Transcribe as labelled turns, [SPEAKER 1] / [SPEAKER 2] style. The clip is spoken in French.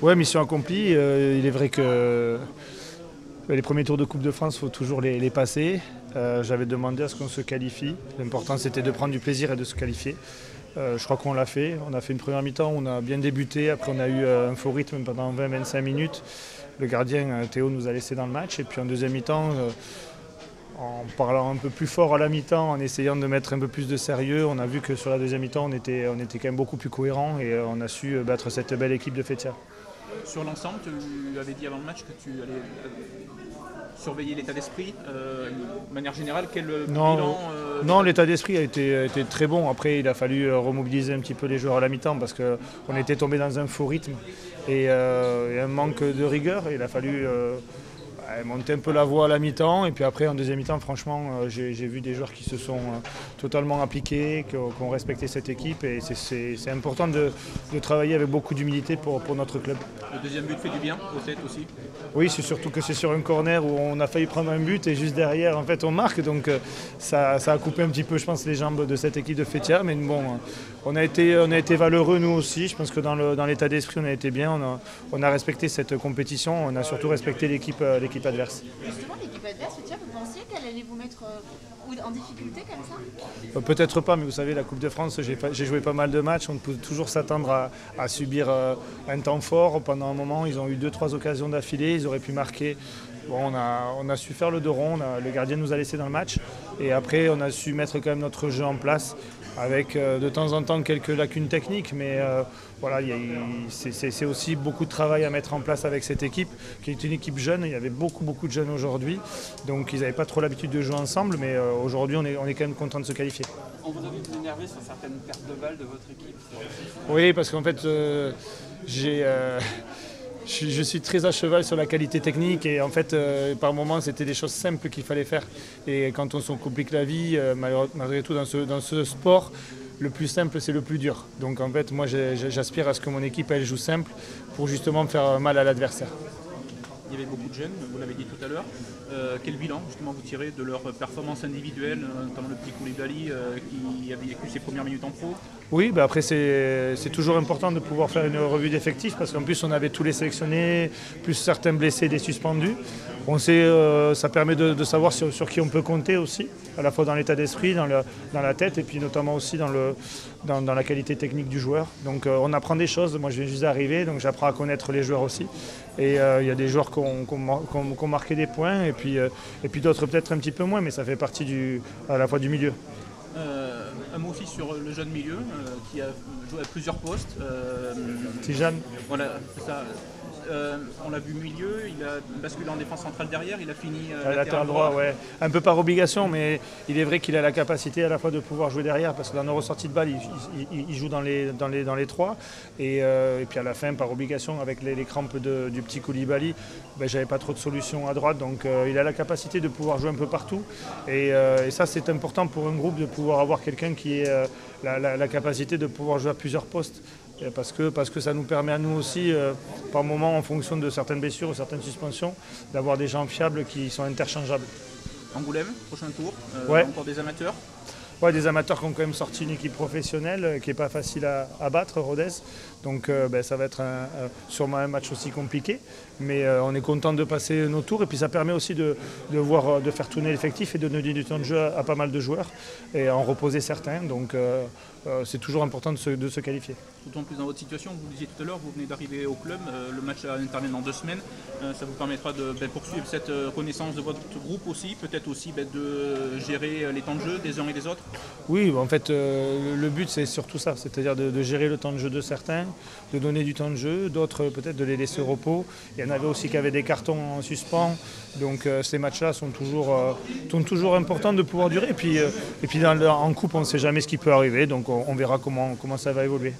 [SPEAKER 1] Ouais, mission accomplie. Il est vrai que les premiers tours de Coupe de France, il faut toujours les passer. J'avais demandé à ce qu'on se qualifie. L'important, c'était de prendre du plaisir et de se qualifier. Je crois qu'on l'a fait. On a fait une première mi-temps, on a bien débuté. Après, on a eu un faux rythme pendant 20-25 minutes. Le gardien, Théo, nous a laissé dans le match. Et puis en deuxième mi-temps, en parlant un peu plus fort à la mi-temps, en essayant de mettre un peu plus de sérieux, on a vu que sur la deuxième mi-temps, on était quand même beaucoup plus cohérent et on a su battre cette belle équipe de Feytiat.
[SPEAKER 2] Sur l'ensemble, tu avais dit avant le match que tu allais surveiller l'état d'esprit. De manière générale, quel bilan
[SPEAKER 1] Non, l'état d'esprit a été très bon. Après, il a fallu remobiliser un petit peu les joueurs à la mi-temps parce qu'on était tombé dans un faux rythme et un manque de rigueur. Il a fallu monter un peu la voie à la mi-temps et puis après en deuxième mi-temps franchement j'ai vu des joueurs qui se sont totalement appliqués, qui ont respecté cette équipe et c'est important de travailler avec beaucoup d'humilité pour notre club.
[SPEAKER 2] Le deuxième but fait du bien au set aussi.
[SPEAKER 1] Oui, c'est surtout que c'est sur un corner où on a failli prendre un but et juste derrière en fait on marque, donc ça a coupé un petit peu je pense les jambes de cette équipe de Feytiat, mais bon on a été valeureux nous aussi. Je pense que dans l'état d'esprit on a été bien, on a respecté cette compétition, on a surtout respecté l'équipe adverse.
[SPEAKER 3] Justement, l'équipe adverse, vous pensiez qu'elle allait vous mettre en difficulté comme ça?
[SPEAKER 1] Peut-être pas, mais vous savez, la Coupe de France, j'ai joué pas mal de matchs. On peut toujours s'attendre à subir un temps fort. Pendant un moment, ils ont eu 2-3 occasions d'affilée, ils auraient pu marquer. Bon, on a su faire le dos rond, le gardien nous a laissé dans le match. Et après, on a su mettre quand même notre jeu en place avec de temps en temps quelques lacunes techniques. Mais voilà, c'est aussi beaucoup de travail à mettre en place avec cette équipe, qui est une équipe jeune. Il y avait beaucoup de jeunes aujourd'hui. Donc ils n'avaient pas trop l'habitude de jouer ensemble. Mais aujourd'hui, on est quand même content de se qualifier.
[SPEAKER 4] On vous a vu vous énerver sur certaines pertes de balles de votre équipe.
[SPEAKER 1] Oui, parce qu'en fait, je suis très à cheval sur la qualité technique et en fait par moments c'était des choses simples qu'il fallait faire et quand on se complique la vie malgré tout dans ce sport, le plus simple c'est le plus dur, donc en fait moi j'aspire à ce que mon équipe elle joue simple pour justement faire mal à l'adversaire.
[SPEAKER 2] Il y avait beaucoup de jeunes, vous l'avez dit tout à l'heure. Quel bilan justement vous tirez de leur performance individuelle, notamment le petit Koulibaly qui avait vécu ses premières minutes en pro?
[SPEAKER 1] Oui, après c'est toujours important de pouvoir faire une revue d'effectifs parce qu'en plus on avait tous les sélectionnés, plus certains blessés, des suspendus. On sait, ça permet de savoir sur qui on peut compter aussi, à la fois dans l'état d'esprit, dans la tête et puis notamment aussi dans la qualité technique du joueur. Donc on apprend des choses, moi je viens juste d'arriver, donc j'apprends à connaître les joueurs aussi. Et il y a des joueurs qui ont marqué des points et puis d'autres peut-être un petit peu moins, mais ça fait partie à la fois du milieu.
[SPEAKER 2] Un mot aussi sur le jeune milieu qui a joué à plusieurs postes.
[SPEAKER 1] Tijane.
[SPEAKER 2] Voilà, ça. On l'a vu milieu, il a basculé en défense centrale derrière, il a fini
[SPEAKER 1] latéral droit. Ouais. Un peu par obligation, mais il est vrai qu'il a la capacité à la fois de pouvoir jouer derrière, parce que dans nos ressorties de balle, il joue dans les trois. Et puis à la fin, par obligation, avec les crampes du petit Koulibaly, j'avais pas trop de solutions à droite, donc il a la capacité de pouvoir jouer un peu partout. Et ça, c'est important pour un groupe de pouvoir avoir quelqu'un qui ait la capacité de pouvoir jouer à plusieurs postes. Parce que ça nous permet à nous aussi, par moment, en fonction de certaines blessures ou certaines suspensions, d'avoir des gens fiables qui sont interchangeables.
[SPEAKER 2] Angoulême, prochain tour,
[SPEAKER 1] ouais.
[SPEAKER 2] Encore des amateurs?
[SPEAKER 1] Ouais, des amateurs qui ont quand même sorti une équipe professionnelle qui n'est pas facile à battre, Rodez. Donc ça va être sûrement un match aussi compliqué. Mais on est content de passer nos tours et puis ça permet aussi de faire tourner l'effectif et de donner du temps de jeu à pas mal de joueurs et en reposer certains. Donc c'est toujours important de se qualifier.
[SPEAKER 2] D'autant plus dans votre situation, vous le disiez tout à l'heure, vous venez d'arriver au club, le match intervient dans 2 semaines. Ça vous permettra de poursuivre cette connaissance de votre groupe aussi, peut-être aussi de gérer les temps de jeu des uns et des autres?
[SPEAKER 1] Oui, en fait le but c'est surtout ça, c'est-à-dire de gérer le temps de jeu de certains, de donner du temps de jeu, d'autres peut-être de les laisser au repos. Il y en avait aussi qui avaient des cartons en suspens, donc ces matchs-là sont toujours importants de pouvoir durer. Et puis en coupe, on ne sait jamais ce qui peut arriver, donc on verra comment ça va évoluer.